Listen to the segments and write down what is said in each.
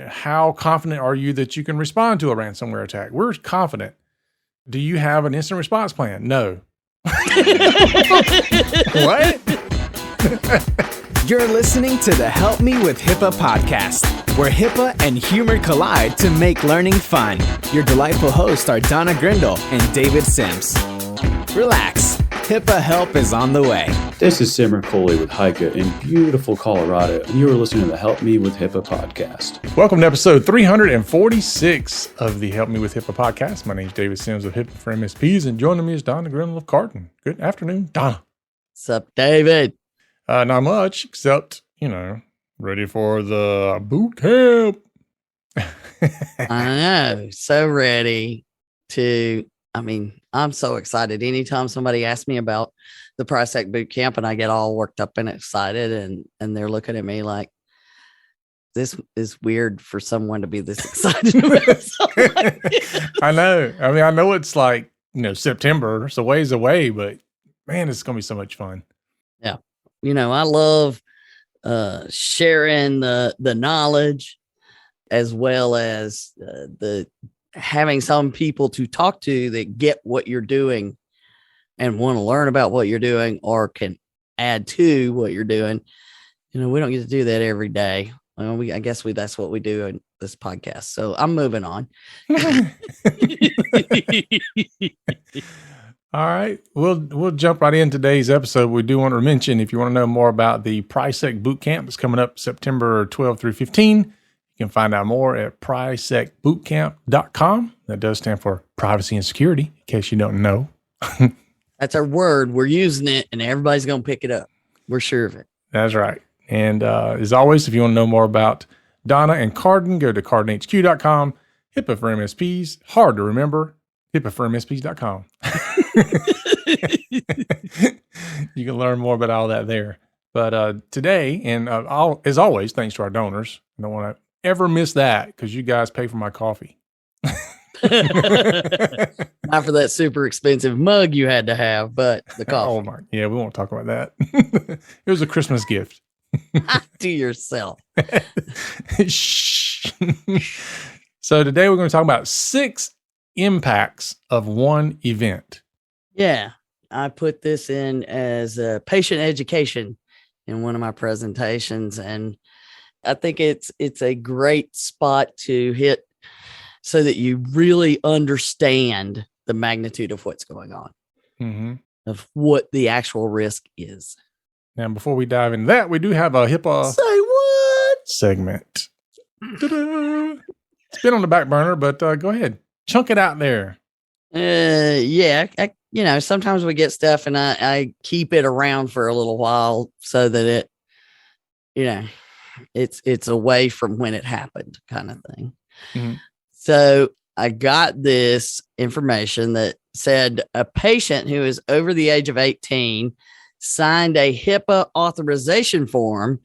how confident are you that you can respond to a ransomware attack? We're confident. Do you have an instant response plan? No. What? You're listening to the Help Me with Hipaa podcast, where Hipaa and humor collide to make learning fun. Your delightful hosts are Donna Grindle and David Sims. Relax, Hipaa help is on the way. This is Simmer Coley with Heike in beautiful Colorado, and you are listening to the Help Me with Hipaa podcast. Welcome to episode 346 of the Help Me with Hipaa podcast. My name is David Sims of Hipaa for MSPs, and joining me is Donna Grindle of Carton. Good afternoon, Donna. What's up, David? Not much, except, ready for the boot camp. I know. So ready to, I'm so excited. Anytime somebody asks me about the PriceSec boot camp and I get all worked up and excited and they're looking at me like, this is weird for someone to be this excited about something. I know. I know it's like, September, it's a ways away, but man, it's going to be so much fun. Yeah. I love sharing the knowledge as well as the having some people to talk to that get what you're doing and want to learn about what you're doing or can add to what you're doing. We don't get to do that every day. Well, I guess that's what we do in this podcast. So I'm moving on. All right, we'll jump right in today's episode. We do want to mention, if you want to know more about the PriceSec Bootcamp that's coming up September 12 through 15, you can find out more at PriceSecBootcamp.com. That does stand for privacy and security, in case you don't know. That's our word. We're using it, and everybody's going to pick it up. We're sure of it. That's right. And as always, if you want to know more about Donna and Carden, go to CardenHQ.com. Hipaa for MSPs, hard to remember, HipaaForMSPs.com. You can learn more about all that there. But today, and as always, thanks to our donors. I don't want to ever miss that because you guys pay for my coffee. Not for that super expensive mug you had to have, but the coffee. Oh my, yeah, we won't talk about that. It was a Christmas gift. To yourself. Shh. So today we're going to talk about 6 impacts of one event. Yeah, I put this in as a patient education in one of my presentations, and I think it's a great spot to hit so that you really understand the magnitude of what's going on, of what the actual risk is. Now, before we dive into that, we do have a Hipaa Say what? segment. Ta-da! It's been on the back burner, but go ahead. Chunk it out there. Yeah. Sometimes we get stuff and I keep it around for a little while so that it's away from when it happened kind of thing. Mm-hmm. So I got this information that said a patient who is over the age of 18 signed a HIPAA authorization form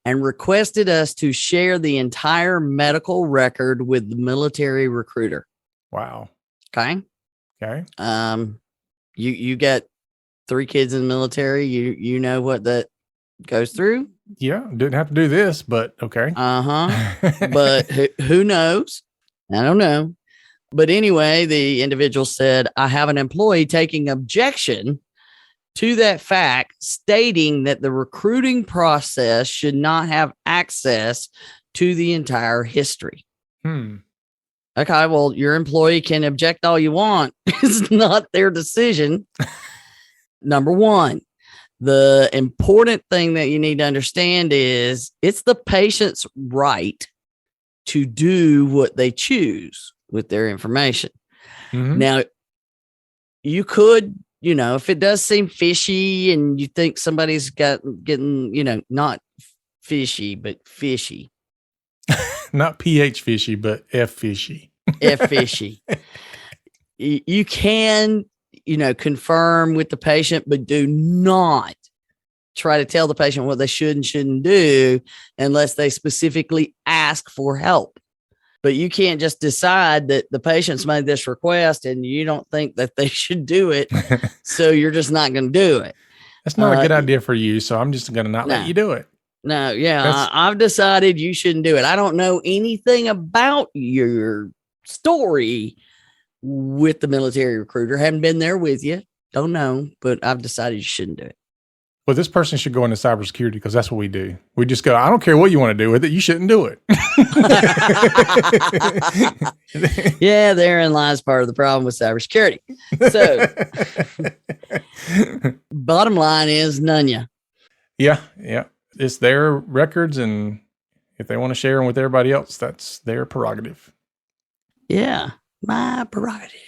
and requested us to share the entire medical record with the military recruiter. Wow. Okay. You got 3 kids in the military. You know what that goes through? Yeah. Didn't have to do this, but okay. But who knows? I don't know. But anyway, the individual said, I have an employee taking objection to that fact, stating that the recruiting process should not have access to the entire history. Okay, well, your employee can object all you want. It's not their decision. Number one, the important thing that you need to understand is it's the patient's right to do what they choose with their information. Now, you could, if it does seem fishy and you think somebody's getting, not fishy, but fishy. Not PH fishy, but F fishy. F fishy. You can, confirm with the patient, but do not try to tell the patient what they should and shouldn't do unless they specifically ask for help. But you can't just decide that the patient's made this request and you don't think that they should do it. So you're just not going to do it. That's not a good idea for you. So I'm just going to not let you do it. No, yeah, I've decided you shouldn't do it. I don't know anything about your story with the military recruiter. Haven't been there with you. Don't know, but I've decided you shouldn't do it. Well, this person should go into cybersecurity because that's what we do. We just go, I don't care what you want to do with it. You shouldn't do it. Yeah, therein lies part of the problem with cybersecurity. So, bottom line is none ya. Yeah. It's their records, and if they want to share them with everybody else, that's their prerogative. Yeah, my prerogative.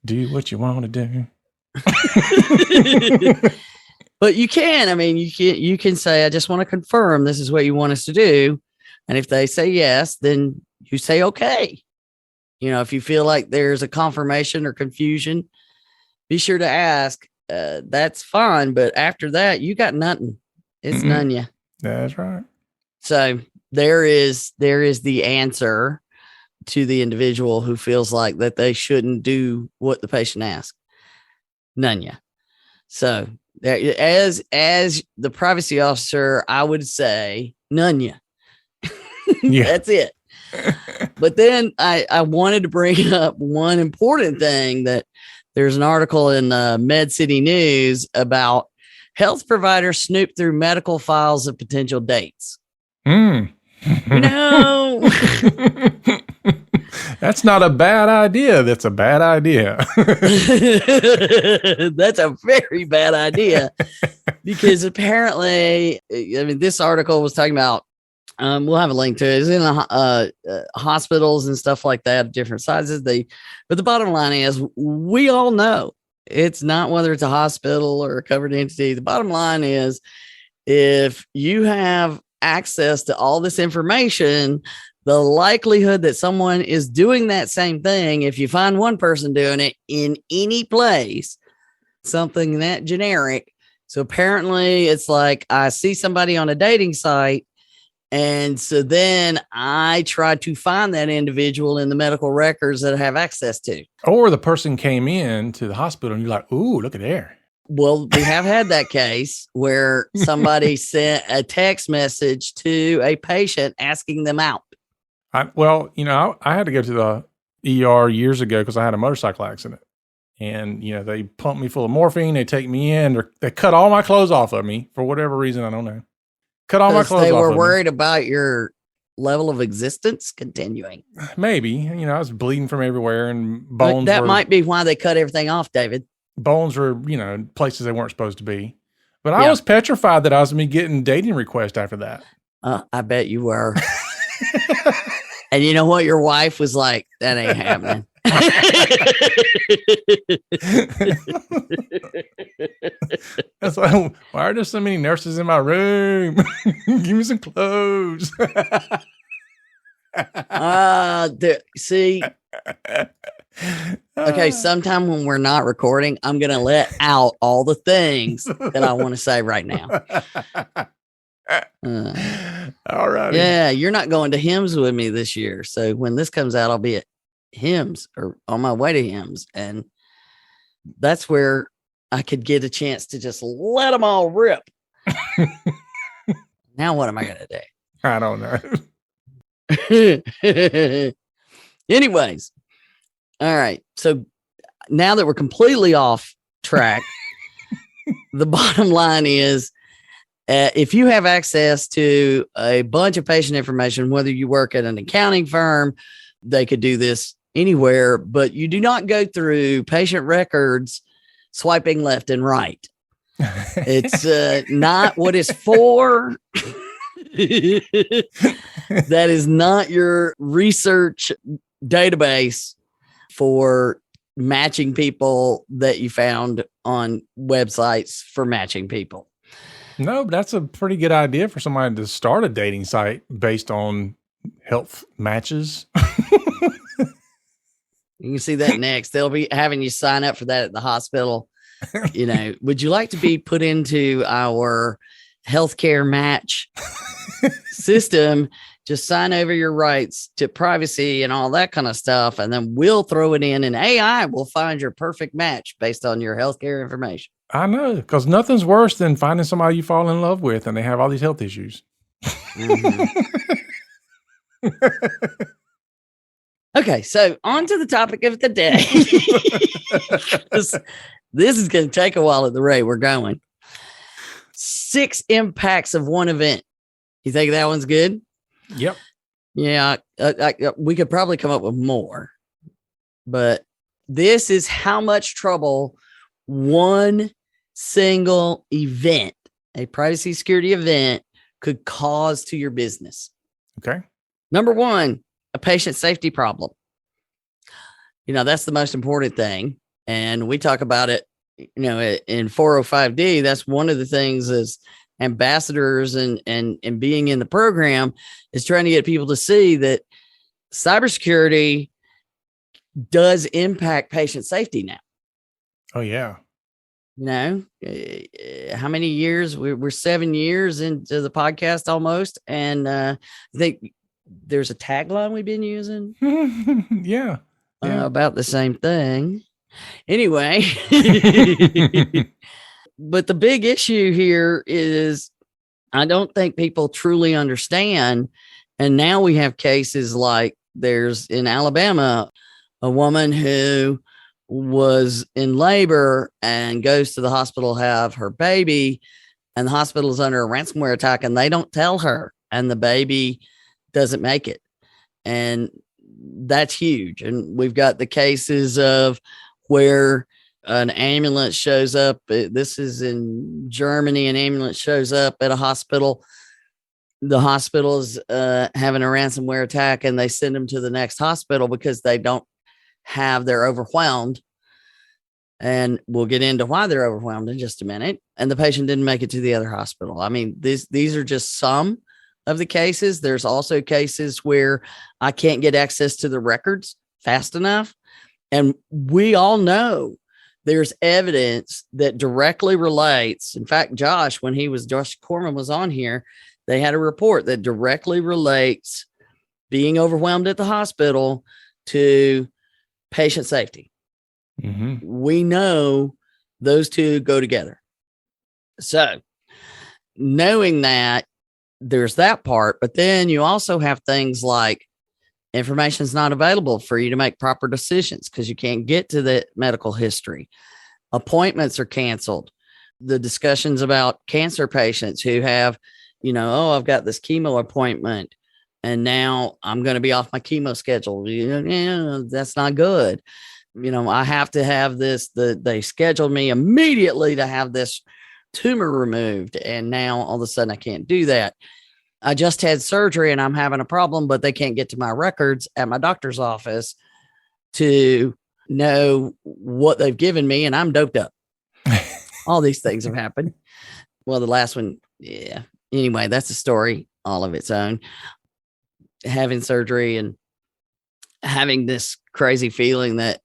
Do what you want to do. But you can. I mean, you can say, I just want to confirm this is what you want us to do. And if they say yes, then you say, okay. You know, if you feel like there's a confirmation or confusion, be sure to ask. That's fine. But after that, you got nothing. It's none ya. That's right. So there is the answer to the individual who feels like that they shouldn't do what the patient asks. None ya. So as the privacy officer, I would say none ya. Yeah. That's it. But then I wanted to bring up one important thing, that there's an article in the Med City News about health providers snoop through medical files of potential dates. No. That's not a bad idea. That's a bad idea. That's a very bad idea, because apparently, I mean, this article was talking about, we'll have a link to it. It's in hospitals and stuff like that, different sizes. But the bottom line is, we all know it's not whether it's a hospital or a covered entity. The bottom line is, if you have access to all this information, the likelihood that someone is doing that same thing, if you find one person doing it in any place, something that generic. So apparently it's like, I see somebody on a dating site, and so then I try to find that individual in the medical records that I have access to. Or the person came in to the hospital and you're like, ooh, look at there. Well, we have had that case where somebody sent a text message to a patient asking them out. I had to go to the ER years ago because I had a motorcycle accident. And, they pumped me full of morphine. They take me in. They cut all my clothes off of me for whatever reason. I don't know. Cut all my clothes off. They were worried about your level of existence continuing. Maybe. I was bleeding from everywhere, and bones. That might be why they cut everything off, David. Bones were, places they weren't supposed to be. But I was petrified that I was going to be getting dating requests after that. I bet you were. And you know what? Your wife was like, that ain't happening. That's like, why are there so many nurses in my room? Give me some clothes. See. Okay, sometime when we're not recording, I'm going to let out all the things that I want to say right now. All right. Yeah, you're not going to Hims with me this year. So when this comes out, I'll be at Hims or on my way to Hims. And that's where I could get a chance to just let them all rip. Now, what am I going to do? I don't know. Anyways. All right. So now that we're completely off track, the bottom line is, if you have access to a bunch of patient information, whether you work at an accounting firm, they could do this anywhere, but you do not go through patient records swiping left and right. It's not what it's for. That is not your research database for matching people that you found on websites for matching people. No, but that's a pretty good idea for somebody to start a dating site based on health matches. You can see that next. They'll be having you sign up for that at the hospital. Would you like to be put into our healthcare match system? Just sign over your rights to privacy and all that kind of stuff. And then we'll throw it in, and AI will find your perfect match based on your healthcare information. I know, because nothing's worse than finding somebody you fall in love with and they have all these health issues. Okay, so on to the topic of the day. This is going to take a while at the rate we're going. 6 impacts of one event. You think that one's good? Yep. Yeah, we could probably come up with more, but this is how much trouble one single event, a privacy security event, could cause to your business. Okay. Number 1, a patient safety problem. That's the most important thing. And we talk about it, in 405D. That's one of the things as ambassadors and being in the program is trying to get people to see that cybersecurity does impact patient safety now. Oh, yeah. How many years? We're 7 years into the podcast almost. And I think there's a tagline we've been using. Yeah. About the same thing. Anyway, but the big issue here is I don't think people truly understand. And now we have cases like there's in Alabama, a woman who was in labor and goes to the hospital to have her baby, and the hospital is under a ransomware attack and they don't tell her, and the baby doesn't make it. And that's huge. And we've got the cases of where an ambulance shows up. This is in Germany. An ambulance shows up at a hospital. The hospital is having a ransomware attack, and they send them to the next hospital because they're overwhelmed. And we'll get into why they're overwhelmed in just a minute. And the patient didn't make it to the other hospital. I mean, these are just some of the cases. There's also cases where I can't get access to the records fast enough. And we all know there's evidence that directly relates. In fact, Josh Corman was on here, they had a report that directly relates being overwhelmed at the hospital to patient safety. Mm-hmm. We know those two go together. So knowing that, there's that part, but then you also have things like information is not available for you to make proper decisions because you can't get to the medical history. Appointments are canceled. The discussions about cancer patients who have, I've got this chemo appointment and now I'm going to be off my chemo schedule. That's not good. I have to have this. They scheduled me immediately to have this tumor removed, and now all of a sudden I can't do that. I just had surgery and I'm having a problem, but they can't get to my records at my doctor's office to know what they've given me, and I'm doped up. All these things have happened. Well, the last one, yeah. Anyway, that's a story all of its own. Having surgery and having this crazy feeling that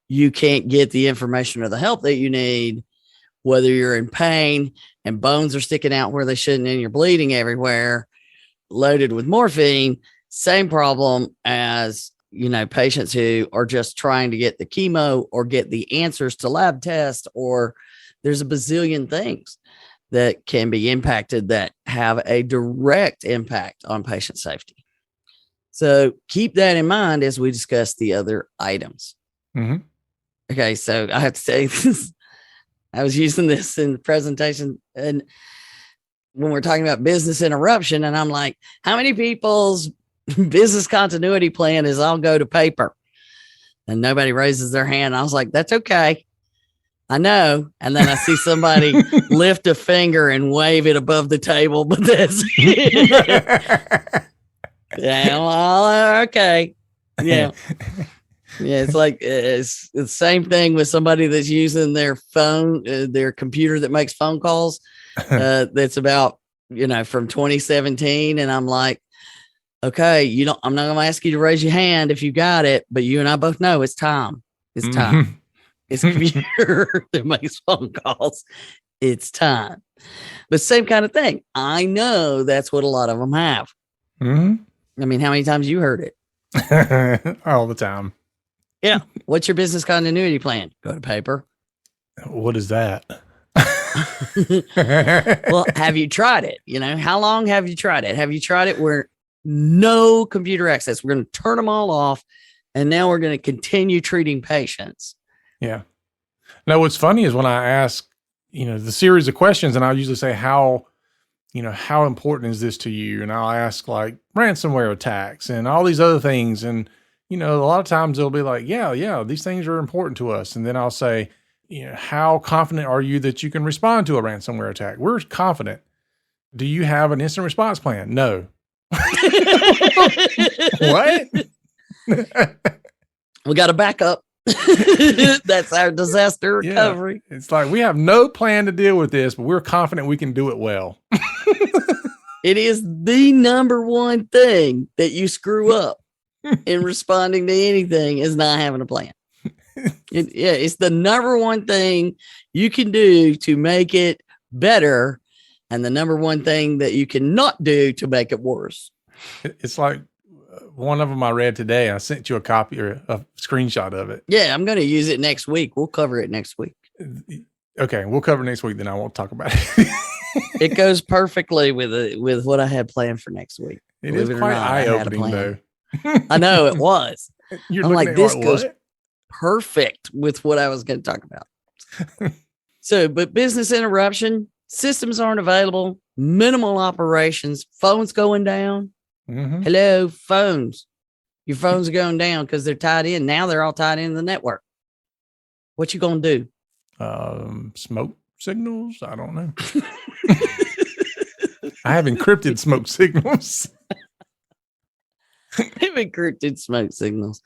you can't get the information or the help that you need, whether you're in pain and bones are sticking out where they shouldn't and you're bleeding everywhere, loaded with morphine. Same problem as, patients who are just trying to get the chemo or get the answers to lab tests, or there's a bazillion things that can be impacted that have a direct impact on patient safety. So keep that in mind as we discuss the other items. Mm-hmm. Okay, so I have to say this. I was using this in the presentation, and when we're talking about business interruption, and I'm like, how many people's business continuity plan is I'll go to paper? And nobody raises their hand. I was like, that's okay. I know. And then I see somebody lift a finger and wave it above the table, but that's it. Yeah, well, okay. Yeah. Yeah, it's like it's the same thing with somebody that's using their phone, their computer that makes phone calls. That's about, from 2017. And I'm like, okay, I'm not going to ask you to raise your hand if you got it, but you and I both know it's time. It's time. Mm-hmm. It's a computer that makes phone calls. It's time. But same kind of thing. I know that's what a lot of them have. Mm-hmm. I mean, how many times you heard it? All the time. Yeah. What's your business continuity plan? Go to paper. What is that? Well, have you tried it? How long have you tried it? Have you tried it where no computer access? We're going to turn them all off. And now we're going to continue treating patients. Yeah. Now, what's funny is when I ask, the series of questions, and I'll usually say, how important is this to you? And I'll ask like ransomware attacks and all these other things. And, a lot of times they'll be like, yeah, these things are important to us. And then I'll say, how confident are you that you can respond to a ransomware attack? We're confident. Do you have an instant response plan? No. What? We got to back up. That's our disaster recovery. Yeah. It's like we have no plan to deal with this, but we're confident we can do it well. It is the number one thing that you screw up in responding to anything is not having a plan. It's the number one thing you can do to make it better, and the number one thing that you cannot do to make it worse. It's like one of them I read today. I sent you a copy or a screenshot of it. Yeah, I'm going to use it next week. We'll cover it next week. Okay, we'll cover it next week. Then I won't talk about it. It goes perfectly with what I had planned for next week. It is quite eye-opening, though. I know it was. I'm like, this goes what? Perfect with what I was going to talk about. But business interruption, systems aren't available, minimal operations, phones going down. Mm-hmm. Hello, phones. Your phones are going down because they're tied in. Now they're all tied into the network. What you going to do? Smoke signals? I don't know. I have encrypted smoke signals. They've encrypted smoke signals.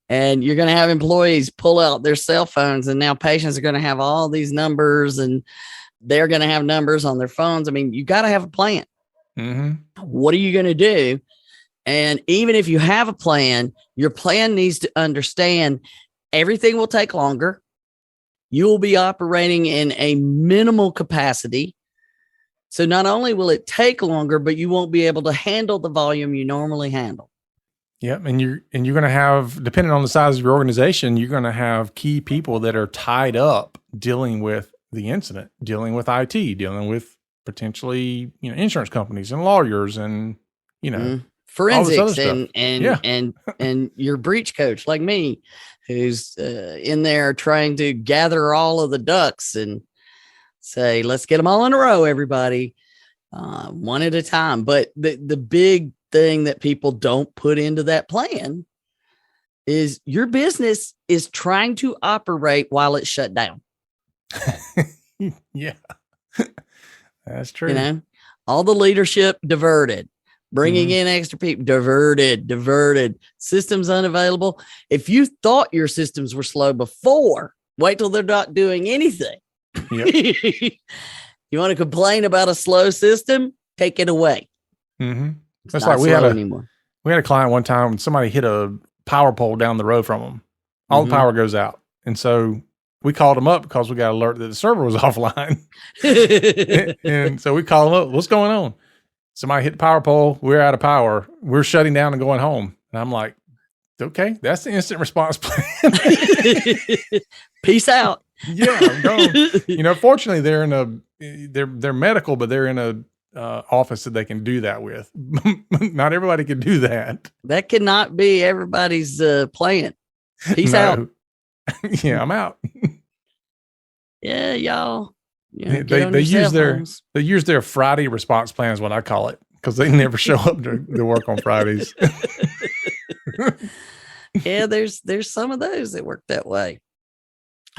And you're going to have employees pull out their cell phones, and now patients are going to have all these numbers, and they're going to have numbers on their phones. I mean, you got to have a plan. Mm-hmm. What are you going to do? And even if you have a plan, your plan needs to understand everything will take longer. You will be operating in a minimal capacity. So not only will it take longer, but you won't be able to handle the volume you normally handle. Yep. And you're going to have, depending on the size of your organization, you're going to have key people that are tied up dealing with the incident, dealing with IT, dealing with potentially, insurance companies and lawyers and, forensics and your breach coach like me, who's in there trying to gather all of the ducks and say, let's get them all in a row, everybody, one at a time. But the big thing that people don't put into that plan is your business is trying to operate while it's shut down. Yeah, that's true. All the leadership diverted, bringing in extra people, diverted, systems unavailable. If you thought your systems were slow before, wait till they're not doing anything. Yep. You want to complain about a slow system? Take it away. Mm-hmm. That's like we had a client one time when somebody hit a power pole down the road from them. All the power goes out. And so we called them up because we got an alert that the server was offline. and so we called them up. What's going on? Somebody hit the power pole. We're out of power. We're shutting down and going home. And I'm like, okay, that's the instant response plan. Peace out. Yeah, I'm going. Fortunately, they're medical, but they're in a office that they can do that with. Not everybody can do that. That cannot be everybody's plan. Peace out. Yeah, I'm out. Yeah, y'all. They use their Friday response plan is what I call it, because they never show up to work on Fridays. Yeah, there's some of those that work that way.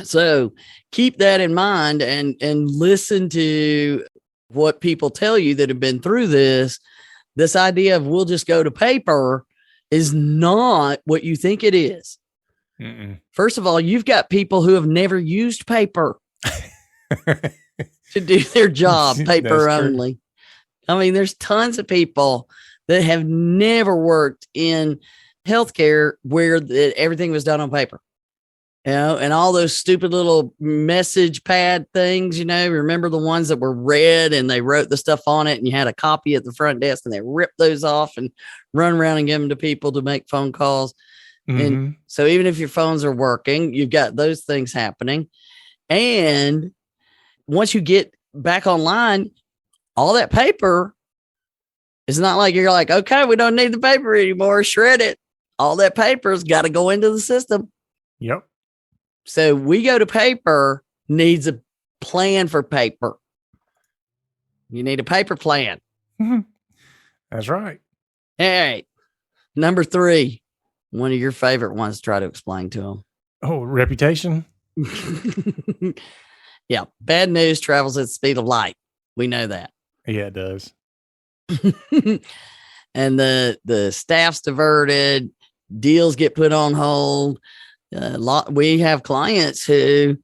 So keep that in mind and listen to what people tell you that have been through this. This idea of we'll just go to paper is not what you think it is. Mm-mm. First of all, you've got people who have never used paper to do their job, paper only. I mean, there's tons of people that have never worked in healthcare where everything was done on paper. And all those stupid little message pad things, remember the ones that were red and they wrote the stuff on it and you had a copy at the front desk and they ripped those off and run around and give them to people to make phone calls. Mm-hmm. And so even if your phones are working, you've got those things happening. And once you get back online, all that paper, it's not like you're like, okay, we don't need the paper anymore. Shred it. All that paper's got to go into the system. Yep. So we go to paper needs a plan for paper. You need a paper plan. That's right. All right. Number 3, one of your favorite ones to try to explain to them. Oh, reputation. Yeah. Bad news travels at the speed of light. We know that. Yeah, it does. And the staff's diverted, deals get put on hold. We have clients who,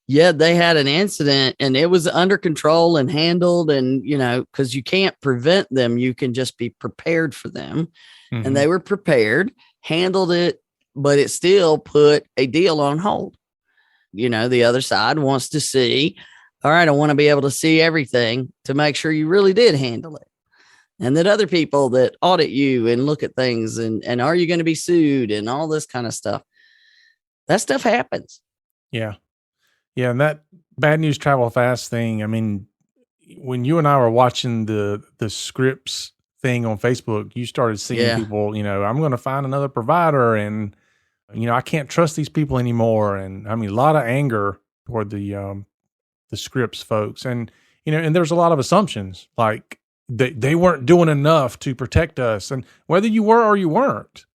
they had an incident and it was under control and handled, and because you can't prevent them, you can just be prepared for them. Mm-hmm. And they were prepared, handled it, but it still put a deal on hold. The other side wants to see, all right, I want to be able to see everything to make sure you really did handle it. And that other people that audit you and look at things and are you going to be sued and all this kind of stuff. That stuff happens. Yeah. Yeah. And that bad news travel fast thing. I mean, when you and I were watching the scripts thing on Facebook, you started seeing people, I'm going to find another provider and, I can't trust these people anymore. And I mean, a lot of anger toward the scripts folks. And, and there's a lot of assumptions like they weren't doing enough to protect us. And whether you were or you weren't,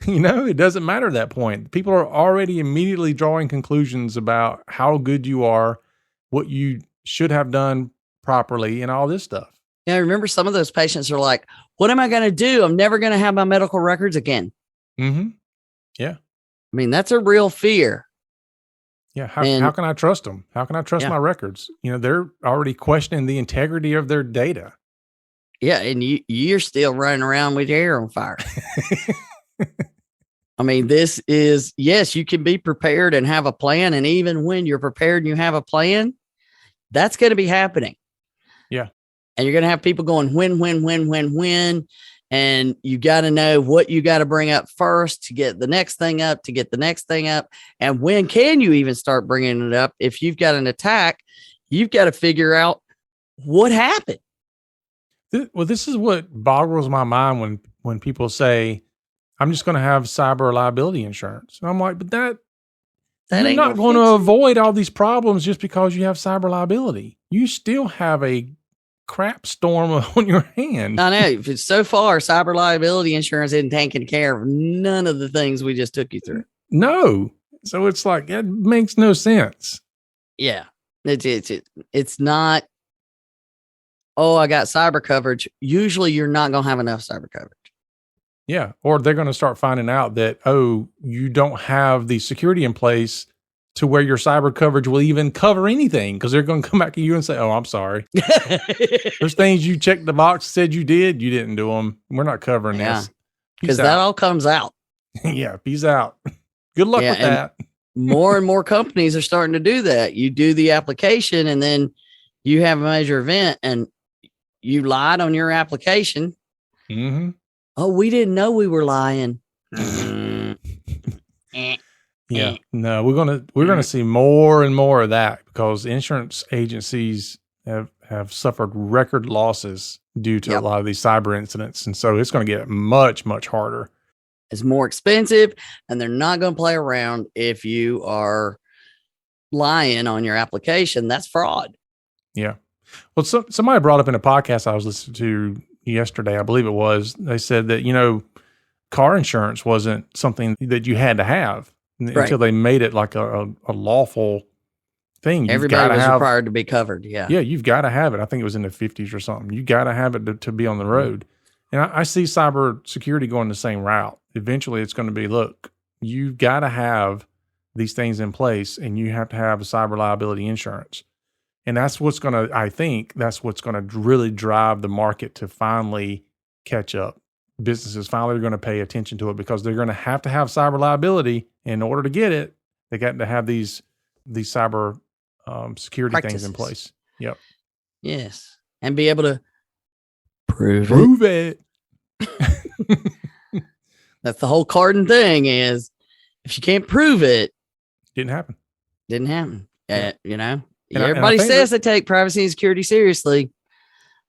it doesn't matter at that point. People are already immediately drawing conclusions about how good you are, what you should have done properly, and all this stuff. Yeah, I remember some of those patients are like, what am I going to do? I'm never going to have my medical records again. Mm-hmm. Yeah. I mean, that's a real fear. Yeah. How can I trust them? How can I trust my records? They're already questioning the integrity of their data. Yeah. And you're still running around with your hair on fire. I mean, this is, yes, you can be prepared and have a plan. And even when you're prepared and you have a plan, that's going to be happening. Yeah. And you're going to have people going, when. And you got to know what you got to bring up first to get the next thing up, And when can you even start bringing it up? If you've got an attack, you've got to figure out what happened. Well, this is what boggles my mind when people say, I'm just going to have cyber liability insurance. And I'm like, but that you're ain't not going to avoid all these problems just because you have cyber liability. You still have a crap storm on your hand. I know. So far, cyber liability insurance isn't taking care of none of the things we just took you through. No. So it's like, it makes no sense. Yeah. It's not, oh, I got cyber coverage. Usually you're not going to have enough cyber coverage. Yeah. Or they're going to start finding out that, you don't have the security in place to where your cyber coverage will even cover anything, because they're going to come back to you and say, oh, I'm sorry. There's things you checked the box, said you did, you didn't do them. We're not covering this. Because that all comes out. Yeah. Peace out. Good luck with that. More and more companies are starting to do that. You do the application and then you have a major event and you lied on your application. Mm-hmm. Oh, we didn't know we were lying. Yeah, no, we're gonna see more and more of that because insurance agencies have suffered record losses due to a lot of these cyber incidents, and so it's going to get much, much harder. It's more expensive, and they're not going to play around if you are lying on your application. That's fraud. Yeah. Well, somebody brought up in a podcast I was listening to yesterday, I believe it was, they said that, car insurance wasn't something that you had to have until they made it like a lawful thing. Everybody was required to be covered. Yeah. Yeah. You've got to have it. I think it was in the 50s or something. You got to have it to be on the road. And I see cyber security going the same route. Eventually it's going to be, look, you've got to have these things in place and you have to have a cyber liability insurance. And that's what's going to, I think that's what's going to really drive the market to finally catch up. Businesses finally are going to pay attention to it because they're going to have cyber liability in order to get it. They got to have these cyber security things in place. Yep. Yes. And be able to prove it. That's the whole Carden thing is if you can't prove it. Didn't happen. Yeah. And Everybody I think says they take privacy and security seriously.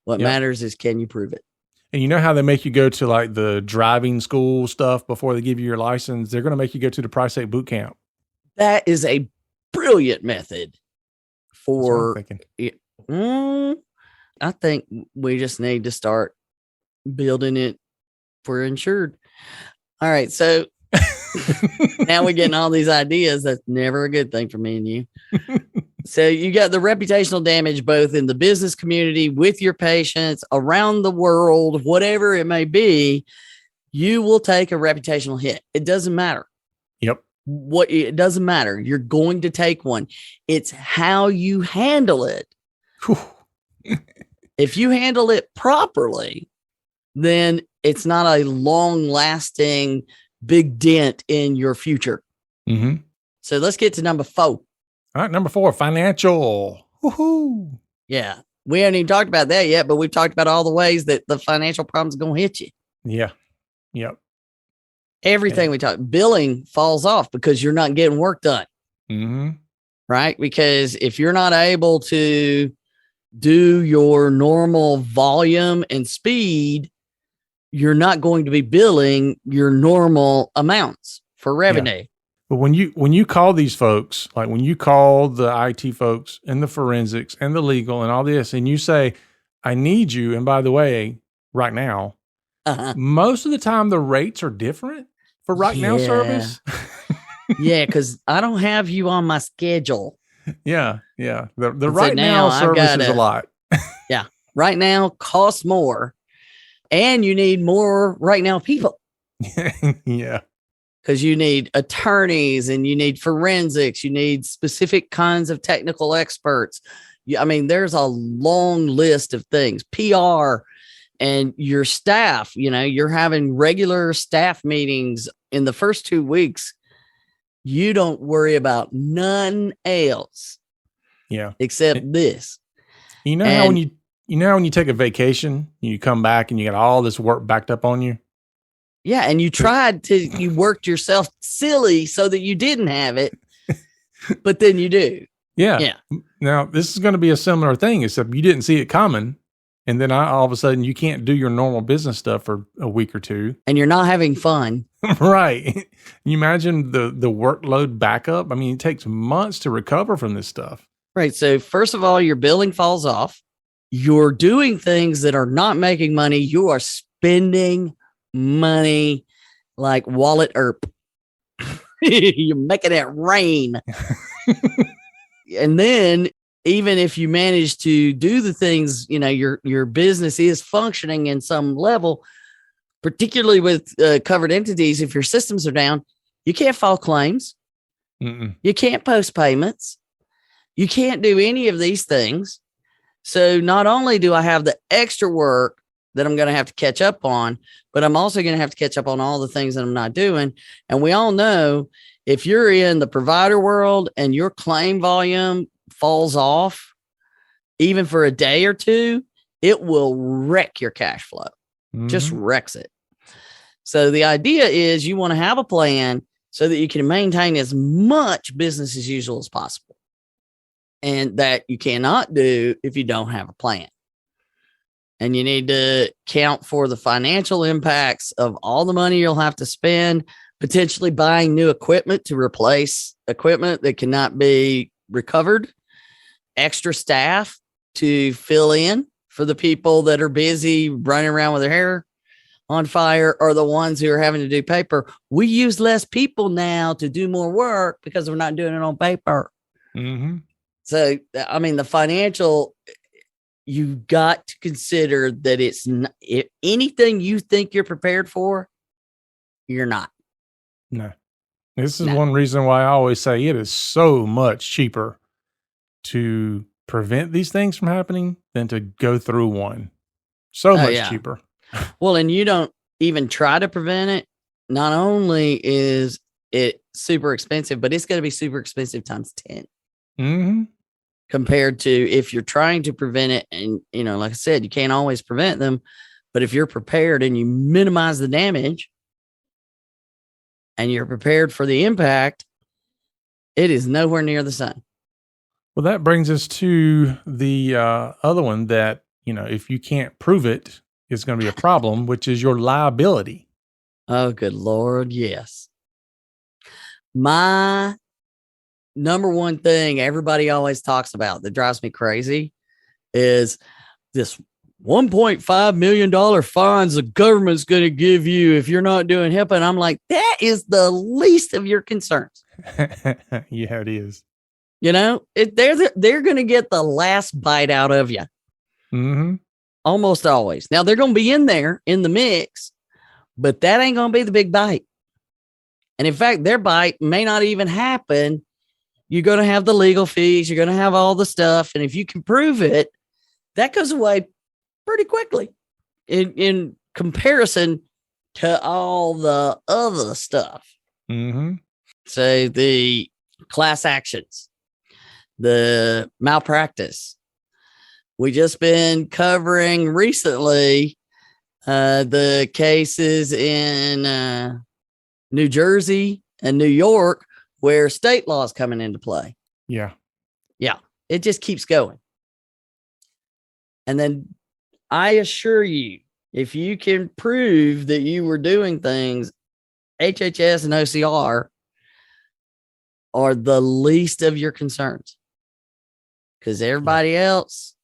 What Yep. matters is, can you prove it? And you know how they make you go to like the driving school stuff before they give you your license? They're going to make you go to the Pri-State boot camp. That is a brilliant method That's what I'm for. thinking. I think we just need to start building it for insured. All right. So now we're getting all these ideas. That's never a good thing for me and you. So you got the reputational damage, both in the business community, with your patients, around the world, whatever it may be. You will take a reputational hit. It doesn't matter. Yep. It doesn't matter. You're going to take one. It's how you handle it. If you handle it properly, then it's not a long lasting big dent in your future. Mm-hmm. So let's get to number 4. All right. Number 4, financial. Woohoo. Yeah. We haven't even talked about that yet, but we've talked about all the ways that the financial problem's going to hit you. Yeah. Yep. Everything we talk, billing falls off because you're not getting work done. Mm-hmm. Right? Because if you're not able to do your normal volume and speed, you're not going to be billing your normal amounts for revenue. Yeah. But when you call these folks, like when you call the IT folks and the forensics and the legal and all this, and you say, I need you, and by the way, right now, most of the time the rates are different for right now service. Yeah, because I don't have you on my schedule. Yeah. The And right so now service is gotta- a lot. Yeah. Right now costs more, and you need more right now people. Yeah. Because you need attorneys and you need forensics, you need specific kinds of technical experts. I mean, there's a long list of things. PR and your staff, you're having regular staff meetings in the first 2 weeks. You don't worry about none else. Yeah. Except this. You know how when you take a vacation, you come back and you got all this work backed up on you? Yeah, and you worked yourself silly so that you didn't have it, but then you do. Yeah. Now, this is going to be a similar thing, except you didn't see it coming. And then all of a sudden you can't do your normal business stuff for a week or 2. And you're not having fun. Right. You imagine the workload backup. I mean, it takes months to recover from this stuff. Right. So first of all, your billing falls off. You're doing things that are not making money. You are spending money like wallet erp. You're making it rain. And then even if you manage to do the things, your business is functioning in some level, particularly with covered entities. If your systems are down, you can't file claims. Mm-mm. You can't post payments. You can't do any of these things. So not only do I have the extra work that I'm going to have to catch up on, but I'm also going to have to catch up on all the things that I'm not doing. And we all know if you're in the provider world and your claim volume falls off, even for a day or 2, it will wreck your cash flow. Mm-hmm. Just wrecks it. So the idea is you want to have a plan so that you can maintain as much business as usual as possible. And that you cannot do if you don't have a plan. And you need to count for the financial impacts of all the money you'll have to spend, potentially buying new equipment to replace equipment that cannot be recovered, extra staff to fill in for the people that are busy running around with their hair on fire, or the ones who are having to do paper. We use less people now to do more work because we're not doing it on paper. Mm-hmm. So, I mean, the financial, you've got to consider that it's not, if anything you think you're prepared for, you're not. No. This is one reason why I always say it is so much cheaper to prevent these things from happening than to go through one. So much cheaper. Well, and you don't even try to prevent it. Not only is it super expensive, but it's going to be super expensive times 10. Mm-hmm. Compared to if you're trying to prevent it. And, like I said, you can't always prevent them, but if you're prepared and you minimize the damage and you're prepared for the impact, it is nowhere near the same. Well, that brings us to the other one that, if you can't prove it, it's going to be a problem, which is your liability. Oh, good Lord. Yes. My number one thing everybody always talks about that drives me crazy is this $1.5 million fines the government's going to give you if you're not doing HIPAA. And I'm like, that is the least of your concerns. Yeah, it is. They're going to get the last bite out of you. Mm-hmm. Almost always. Now they're going to be in there in the mix, but that ain't going to be the big bite. And in fact, their bite may not even happen. You're going to have the legal fees. You're going to have all the stuff. And if you can prove it, that goes away pretty quickly in comparison to all the other stuff. Mm-hmm. So the class actions, the malpractice. We just been covering recently the cases in New Jersey and New York where state law is coming into play. Yeah. Yeah. It just keeps going. And then I assure you, if you can prove that you were doing things, HHS and OCR are the least of your concerns. Because everybody else,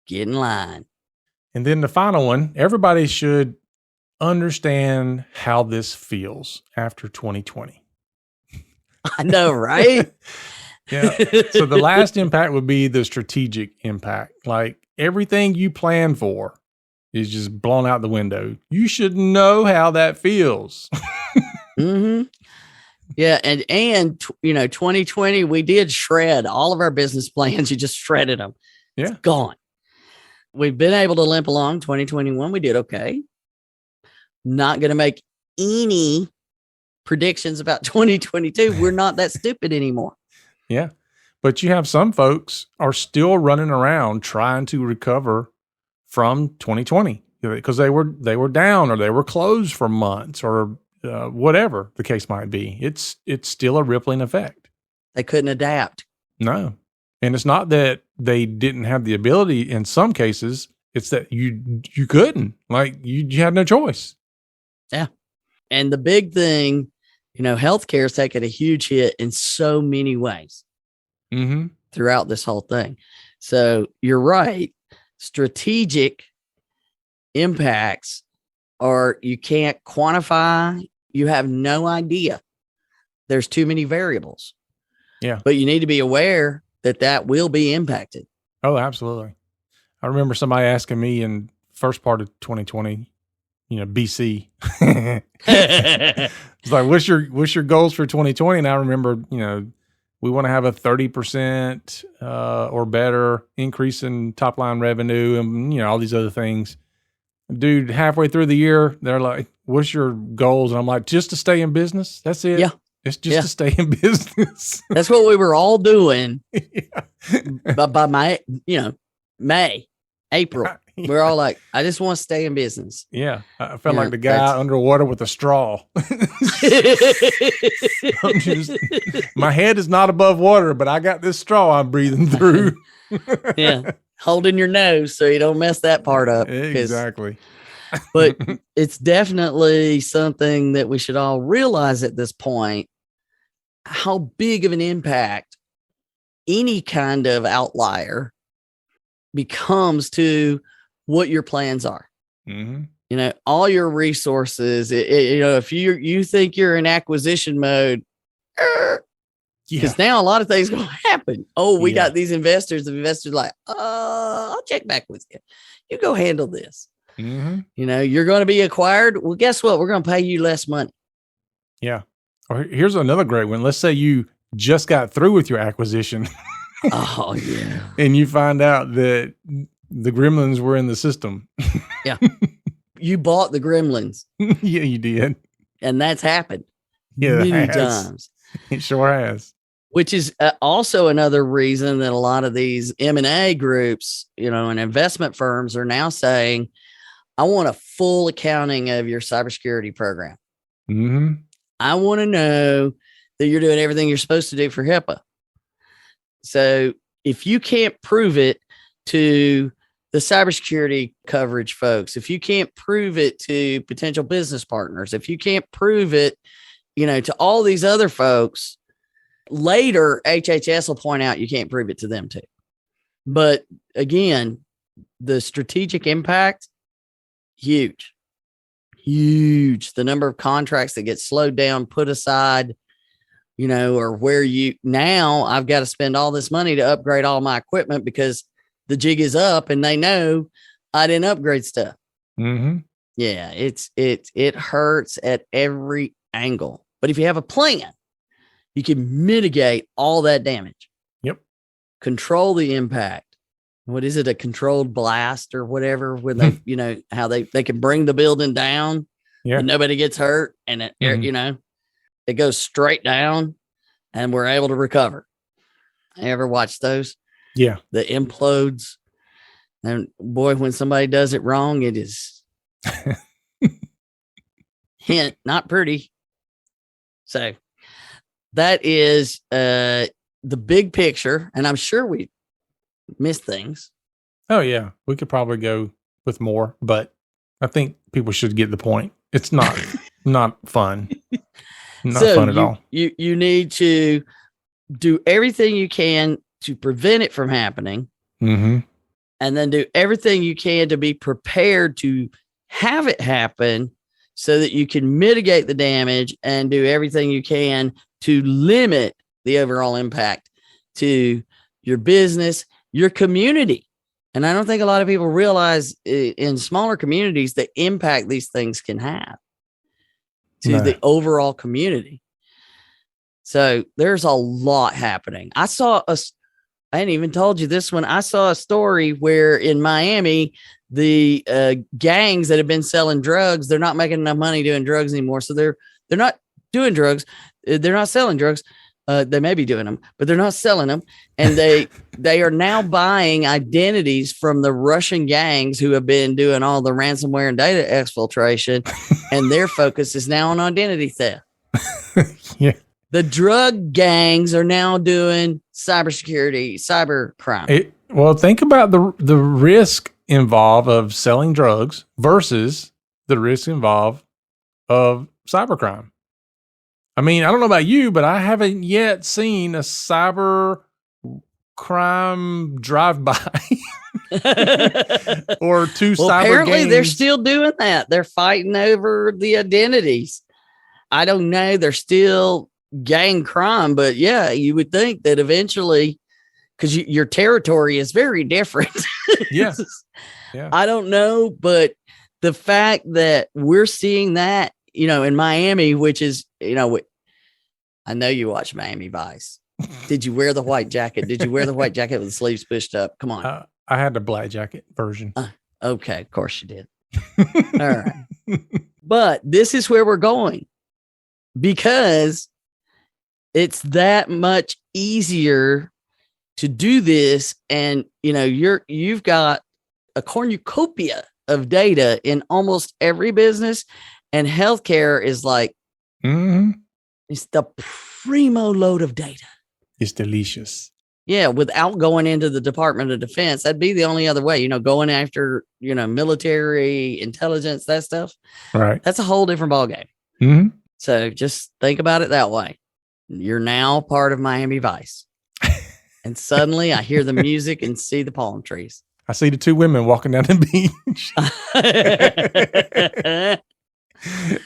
get in line. And then the final one, everybody should understand how this feels after 2020. I know, right? Yeah. So the last impact would be the strategic impact. Like everything you plan for is just blown out the window. You should know how that feels. Mm-hmm. Yeah. And 2020, we did shred all of our business plans. You just shredded them. Yeah. It's gone. We've been able to limp along. 2021, we did okay. Not going to make any predictions about 2022. We're not that stupid anymore. Yeah. But you have some folks are still running around trying to recover from 2020 because they were down or they were closed for months or whatever the case might be. It's still a rippling effect. They couldn't adapt. No. And it's not that they didn't have the ability in some cases. It's that you couldn't. Like you had no choice. Yeah. And the big thing, healthcare is taking a huge hit in so many ways throughout this whole thing. So you're right. Strategic impacts are you can't quantify. You have no idea. There's too many variables. Yeah. But you need to be aware that will be impacted. Oh, absolutely. I remember somebody asking me in first part of 2020, BC. It's like, what's your goals for 2020? And I remember, we want to have a 30% or better increase in top line revenue and, all these other things. Dude, halfway through the year, they're like, what's your goals? And I'm like, just to stay in business. That's it. Yeah. It's just to stay in business. That's what we were all doing. Yeah. But by May, April, we're all like, I just want to stay in business. Yeah. I felt like the guy underwater with a straw. My head is not above water, but I got this straw I'm breathing through. Yeah. Holding your nose so you don't mess that part up. Exactly. But it's definitely something that we should all realize at this point, how big of an impact any kind of outlier becomes to what your plans are. Mm-hmm. All your resources, if you think you're in acquisition mode, because now a lot of things going to happen. Oh, we got these investors. The investors like, I'll check back with you. You go handle this. Mm-hmm. You're going to be acquired. Well, guess what? We're going to pay you less money. Yeah. Or here's another great one. Let's say you just got through with your acquisition. Oh, yeah. And you find out that the gremlins were in the system. Yeah. You bought the gremlins. Yeah, you did. And that's happened many times. It sure has. Which is also another reason that a lot of these M&A groups, and investment firms are now saying, I want a full accounting of your cybersecurity program. Mm-hmm. I want to know that you're doing everything you're supposed to do for HIPAA. So if you can't prove it to the cybersecurity coverage folks, if you can't prove it to potential business partners, if you can't prove it, to all these other folks, later HHS will point out you can't prove it to them too. But again, the strategic impact, huge. The number of contracts that get slowed down, put aside, or where now I've got to spend all this money to upgrade all my equipment because the jig is up and they know I didn't upgrade stuff. Mm-hmm. Yeah, it hurts at every angle. But if you have a plan, you can mitigate all that damage. Yep. Control the impact. What is it? A controlled blast or whatever, when they, how they can bring the building down and nobody gets hurt and it goes straight down and we're able to recover. I ever watch those? Yeah. The implodes. And boy, when somebody does it wrong, it is hint, not pretty. So that is the big picture. And I'm sure we missed things. Oh yeah. We could probably go with more, but I think people should get the point. It's not fun. Not fun at all. You need to do everything you can to prevent it from happening. Mm-hmm. And then do everything you can to be prepared to have it happen so that you can mitigate the damage and do everything you can to limit the overall impact to your business, your community. And I don't think a lot of people realize in smaller communities the impact these things can have to the overall community. So there's a lot happening. I hadn't even told you this one. I saw a story where in Miami, the gangs that have been selling drugs, they're not making enough money doing drugs anymore. So they're not doing drugs. They're not selling drugs. They may be doing them, but they're not selling them. And they are now buying identities from the Russian gangs who have been doing all the ransomware and data exfiltration. And their focus is now on identity theft. Yeah. The drug gangs are now doing cyber crime. Well, think about the risk involved of selling drugs versus the risk involved of cybercrime. I mean, I don't know about you, but I haven't yet seen a cyber crime drive-by or two cyber apparently gangs. They're still doing that. They're fighting over the identities. I don't know. They're still gang crime, but yeah, you would think that eventually, because your territory is very different. Yeah. I don't know, but the fact that we're seeing that, in Miami, which is, I know you watch Miami Vice. Did you wear the white jacket? Did you wear the white jacket with the sleeves pushed up? Come on. I had the black jacket version. Okay. Of course you did. All right. But this is where we're going because it's that much easier to do this. And, you've got a cornucopia of data in almost every business, and healthcare is like, it's the primo load of data. It's delicious. Yeah. Without going into the Department of Defense, that'd be the only other way, going after, military intelligence, that stuff. Right. That's a whole different ballgame. Mm-hmm. So just think about it that way. You're now part of Miami Vice. And suddenly I hear the music and see the palm trees. I see the two women walking down the beach.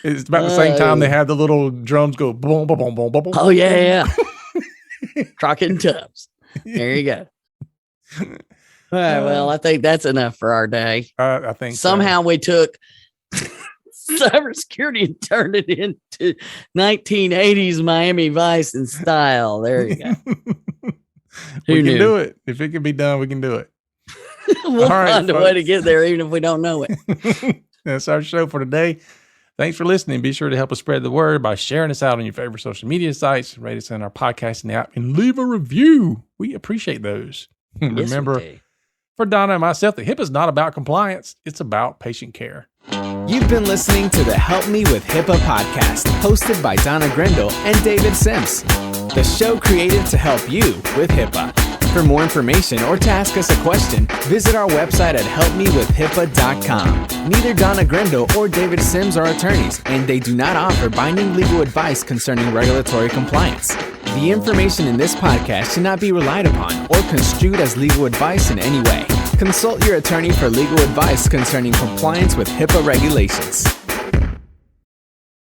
It's about the same time they had the little drums go boom, boom, boom, boom, boom. Oh, yeah. Crockett and Tubbs. There you go. All right, well, I think that's enough for our day. I think somehow we took cybersecurity and turned it into 1980s Miami Vice in style. There you go. We can do it. If it can be done, we can do it. We'll find a way to get there, even if we don't know it. That's our show for today. Thanks for listening. Be sure to help us spread the word by sharing us out on your favorite social media sites, rate us on our podcasting app, and leave a review. We appreciate those. Yes, remember, for Donna and myself, the HIPAA is not about compliance. It's about patient care. You've been listening to the Help Me with Hipaa podcast, hosted by Donna Grindle and David Sims. The show created to help you with HIPAA. For more information or to ask us a question, visit our website at helpmewithhipaa.com. Neither Donna Grindle or David Sims are attorneys, and they do not offer binding legal advice concerning regulatory compliance. The information in this podcast should not be relied upon or construed as legal advice in any way. Consult your attorney for legal advice concerning compliance with HIPAA regulations.